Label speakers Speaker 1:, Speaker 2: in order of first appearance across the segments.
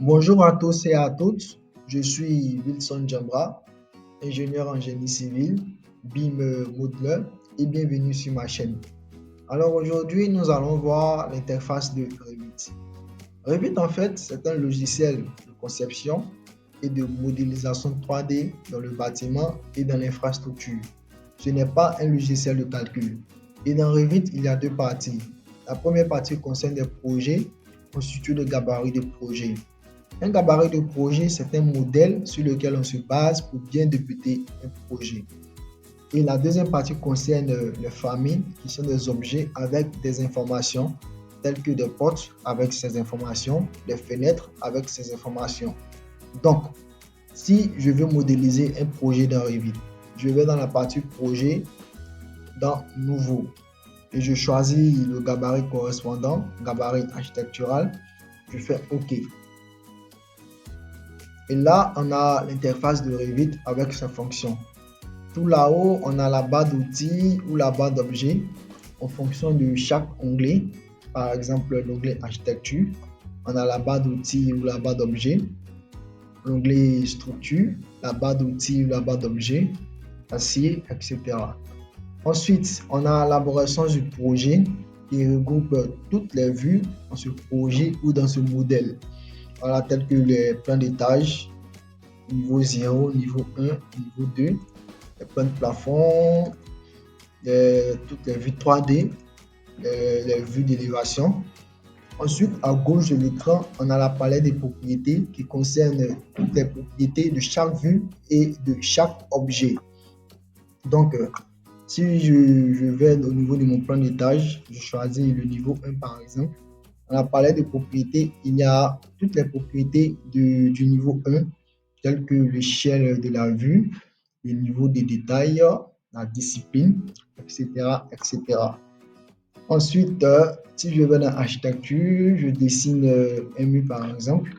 Speaker 1: Bonjour à tous et à toutes, je suis Wilson Djambra, ingénieur en génie civil, BIM Modeler et bienvenue sur ma chaîne. Alors aujourd'hui, nous allons voir l'interface de Revit. Revit en fait, c'est un logiciel de conception et de modélisation 3D dans le bâtiment et dans l'infrastructure. Ce n'est pas un logiciel de calcul. Et dans Revit, il y a deux parties. La première partie concerne des projets constitués de gabarits de projets. Un gabarit de projet, c'est un modèle sur lequel on se base pour bien débuter un projet. Et la deuxième partie concerne les familles, qui sont des objets avec des informations, telles que des portes avec ces informations, des fenêtres avec ces informations. Donc, si je veux modéliser un projet dans Revit, je vais dans la partie projet, dans Nouveau, et je choisis le gabarit correspondant, gabarit architectural, je fais OK. Et là, on a l'interface de Revit avec sa fonction. Tout là-haut, on a la barre d'outils ou la barre d'objets en fonction de chaque onglet. Par exemple, l'onglet architecture, on a la barre d'outils ou la barre d'objets. L'onglet structure, la barre d'outils ou la barre d'objets, acier, etc. Ensuite, on a l'élaboration du projet qui regroupe toutes les vues dans ce projet ou dans ce modèle. Voilà, tels que les plans d'étage, niveau 0, niveau 1, niveau 2, les plans de plafond, toutes les vues 3D, les vues d'élévation. Ensuite, à gauche de l'écran, on a la palette des propriétés qui concerne toutes les propriétés de chaque vue et de chaque objet. Donc, si je vais au niveau de mon plan d'étage, je choisis le niveau 1 par exemple. Dans la palette de propriétés, il y a toutes les propriétés du niveau 1, telles que l'échelle de la vue, le niveau de détail, la discipline, etc. etc. Ensuite, si je vais dans l'architecture, je dessine un mur par exemple.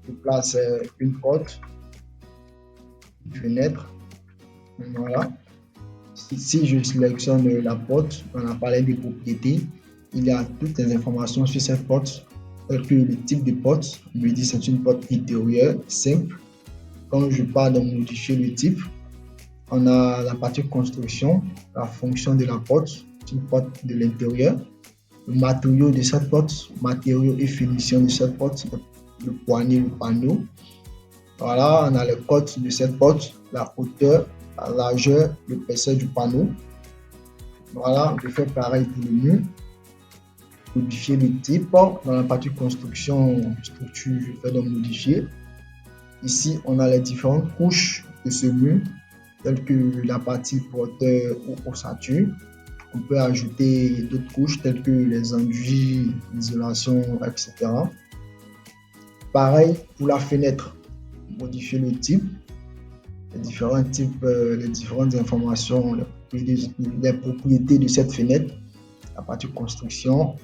Speaker 1: Je place une porte, une fenêtre. Voilà. Si je sélectionne la porte dans la palette des propriétés, il y a toutes les informations sur cette porte, telles que le type de porte. On me dit que c'est une porte intérieure simple. Quand je pars de modifier le type, on a la partie construction, la fonction de la porte, une porte de l'intérieur, le matériau de cette porte, matériaux et finition de cette porte, le poignet, le panneau. Voilà, on a le code de cette porte, la hauteur, la largeur, l'épaisseur du panneau. Voilà, je fais pareil pour le mur. Modifier le type. Dans la partie construction, structure, je fais donc modifier. Ici, on a les différentes couches de ce mur, telles que la partie porteur ou ossature. On peut ajouter d'autres couches, telles que les enduits, l'isolation, etc. Pareil pour la fenêtre. Modifier le type, les différents types, les différentes informations, les propriétés de cette fenêtre, la partie construction,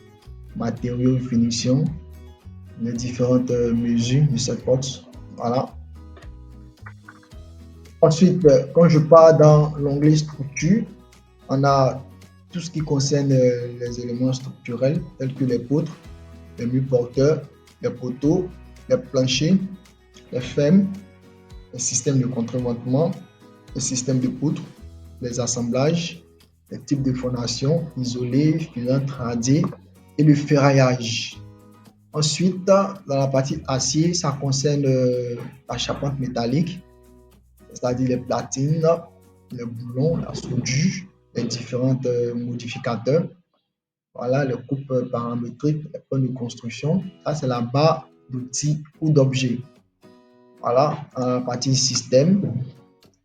Speaker 1: matériaux, finition, les différentes mesures de cette porte. Voilà. Ensuite, quand je pars dans l'onglet structure, on a tout ce qui concerne les éléments structurels, tels que les poutres, les murs porteurs, les poteaux, les planchers, les fermes, les systèmes de contreventement, les systèmes de poutres, les assemblages, les types de fondation, isolés, filants, radiés et le ferraillage. Ensuite, dans la partie acier, ça concerne la charpente métallique, c'est-à-dire les platines, les boulons, la soudure, les différents modificateurs. Voilà, les coupes paramétriques, les plans de construction. Ça, c'est la barre d'outils ou d'objets. Voilà, la partie système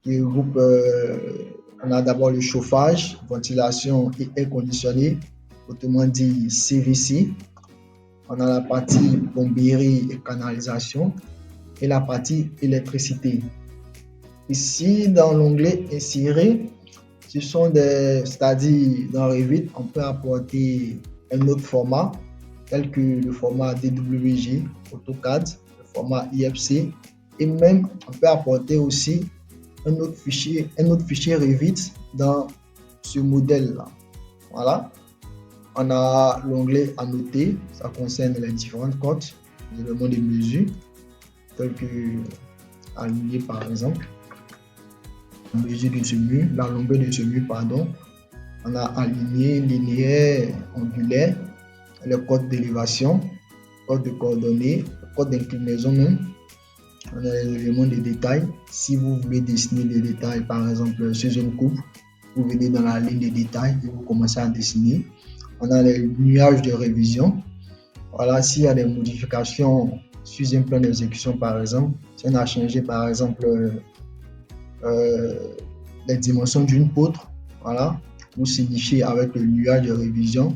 Speaker 1: qui regroupe, on a d'abord le chauffage, ventilation et air conditionné, autrement dit CVC. On a la partie plomberie et canalisation et la partie électricité. Ici, dans l'onglet insérer, ce sont c'est-à-dire dans Revit, on peut apporter un autre format, tel que le format DWG, AutoCAD, le format IFC, et même on peut apporter aussi un autre fichier Revit dans ce modèle-là. Voilà. On a l'onglet annoter, ça concerne les différentes codes. les éléments de mesure, tels que aligné par exemple, la mesure de ce mur, la longueur de ce mur, pardon. On a aligné, linéaire, ondulaire, les codes d'élévation, code de coordonnées, code d'inclinaison même. On a les éléments de détail. Si vous voulez dessiner des détails, par exemple sur une coupe, vous venez dans la ligne de détail et vous commencez à dessiner. On a les nuages de révision. Voilà, s'il y a des modifications sur un plan d'exécution, par exemple, si on a changé, par exemple, les dimensions d'une poutre, voilà, vous signifiez avec le nuage de révision.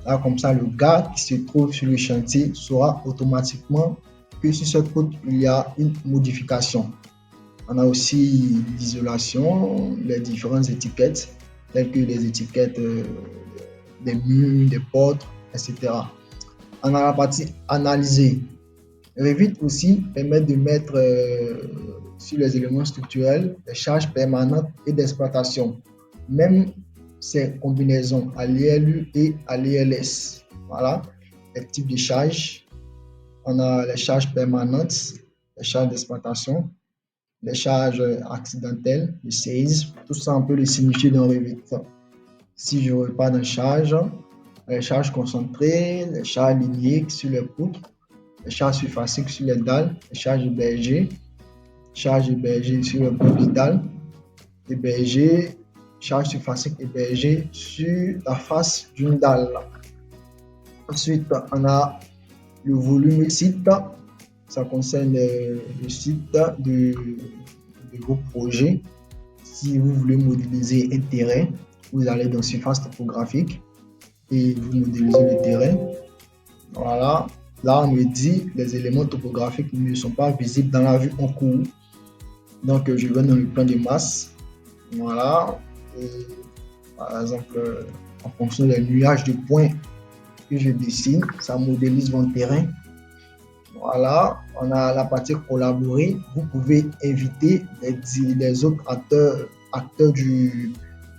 Speaker 1: Là, comme ça, le gars qui se trouve sur le chantier saura automatiquement que sur cette poutre, il y a une modification. On a aussi l'isolation, les différentes étiquettes, telles que les étiquettes des murs, des portes, etc. On a la partie analyser. Revit aussi permet de mettre sur les éléments structurels des charges permanentes et d'exploitation, même ces combinaisons à l'ILU et à l'ILS. Voilà les types de charges. On a les charges permanentes, les charges d'exploitation, les charges accidentelles, le séisme. Tout ça, on peut le signifier dans Revit. Si je repars dans charge, les charges concentrées, les charges linéaires sur les poutres, les charges surfaciques sur les dalles, les charges hébergées sur le bout des dalles, hébergées, charge surfacique hébergée sur la face d'une dalle. Ensuite, on a le volume site. Ça concerne le site de vos projets. Si vous voulez modéliser un terrain, vous allez dans surface topographique et vous modélisez le terrain. Voilà. Là, on me dit les éléments topographiques ne sont pas visibles dans la vue en cours. Donc, je vais dans le plan de masse. Voilà. Et, par exemple, en fonction des nuages de points que je dessine, ça modélise mon terrain. Voilà. On a la partie collaborer. Vous pouvez inviter les autres acteurs de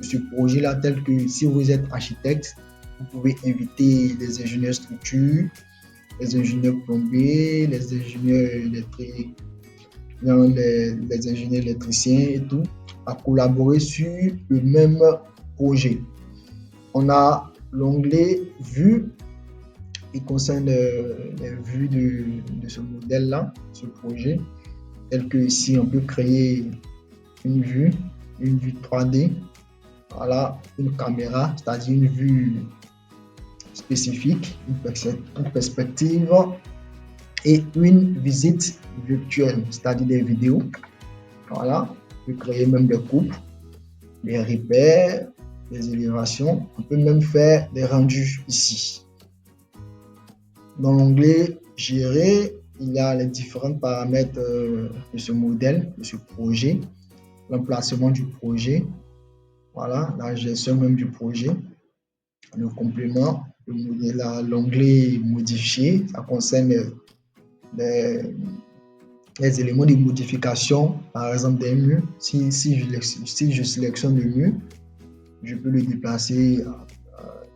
Speaker 1: ce projet-là, tels que si vous êtes architecte, vous pouvez inviter les ingénieurs structure, les ingénieurs plombiers, les ingénieurs électriques, les ingénieurs électriciens et tout, à collaborer sur le même projet. On a l'onglet Vue qui concerne les vues de ce modèle-là, ce projet, tel que ici on peut créer une vue 3D, voilà, une caméra, c'est-à-dire une vue spécifique, une perspective et une visite virtuelle, c'est-à-dire des vidéos. Voilà, on peut créer même des coupes, des repères, des élévations. On peut même faire des rendus ici. Dans l'onglet Gérer, il y a les différents paramètres de ce modèle, de ce projet, l'emplacement du projet, voilà, la gestion même du projet, le complément, l'onglet Modifier, ça concerne les éléments de modification, par exemple des murs. Si je sélectionne le mur, je peux le déplacer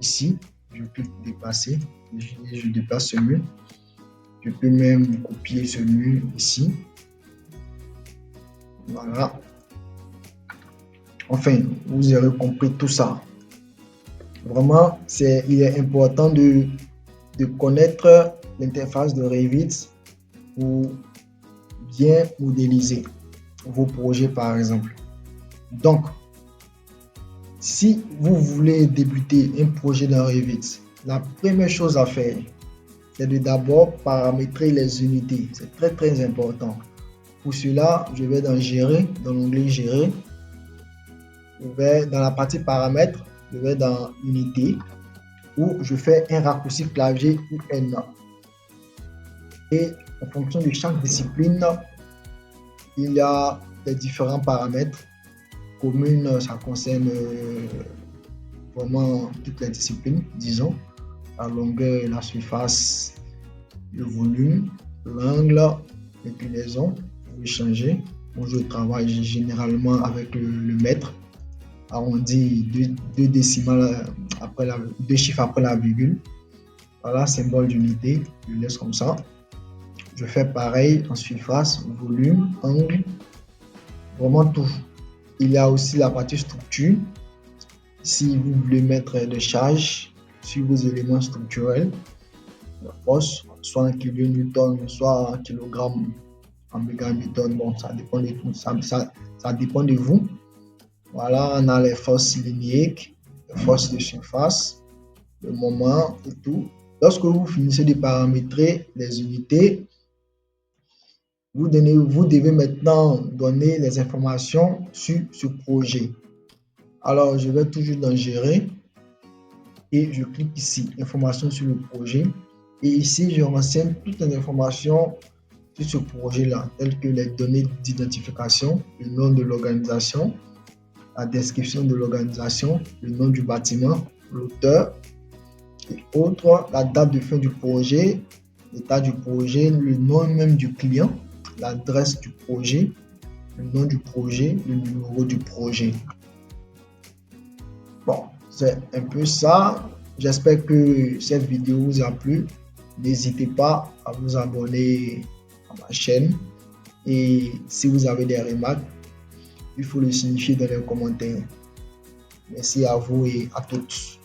Speaker 1: ici, je peux le déplacer, je déplace ce mur. Je peux même copier ce mur ici. Voilà. Enfin, vous aurez compris tout ça. Vraiment, il est important de connaître l'interface de Revit pour bien modéliser vos projets, par exemple. Donc, si vous voulez débuter un projet dans Revit, la première chose à faire, c'est de d'abord paramétrer les unités. C'est très très important. Pour cela, je vais dans Gérer, dans l'onglet Gérer. Je vais dans la partie paramètres, je vais dans Unité, où je fais un raccourci clavier UN. Et en fonction de chaque discipline, il y a les différents paramètres. Commune, ça concerne vraiment toutes les disciplines, disons. La longueur, la surface, le volume, l'angle, l'inclinaison. Vous pouvez changer. Moi, je travaille généralement avec le mètre. Arrondi deux décimales deux chiffres après la virgule. Voilà, symbole d'unité. Je laisse comme ça. Je fais pareil en surface, volume, angle, vraiment tout. Il y a aussi la partie structure. Si vous voulez mettre des charges sur vos éléments structurels, la force, soit en kilonewton, soit en kilogramme, en méganewton, bon, ça dépend de tout, ça dépend de vous. Voilà, on a les forces linéiques, les forces de surface, le moment et tout. Lorsque vous finissez de paramétrer les unités, vous devez maintenant donner les informations sur ce projet. Alors, je vais toujours dans Gérer et je clique ici, Informations sur le projet. Et ici, je renseigne toutes les informations sur ce projet-là, telles que les données d'identification, le nom de l'organisation, la description de l'organisation, le nom du bâtiment, l'auteur et autres, la date de fin du projet, l'état du projet, le nom même du client, l'adresse du projet, le nom du projet, le numéro du projet. Bon, c'est un peu ça. J'espère que cette vidéo vous a plu. N'hésitez pas à vous abonner à ma chaîne. Et si vous avez des remarques, il faut le signifier dans les commentaires. Merci à vous et à toutes.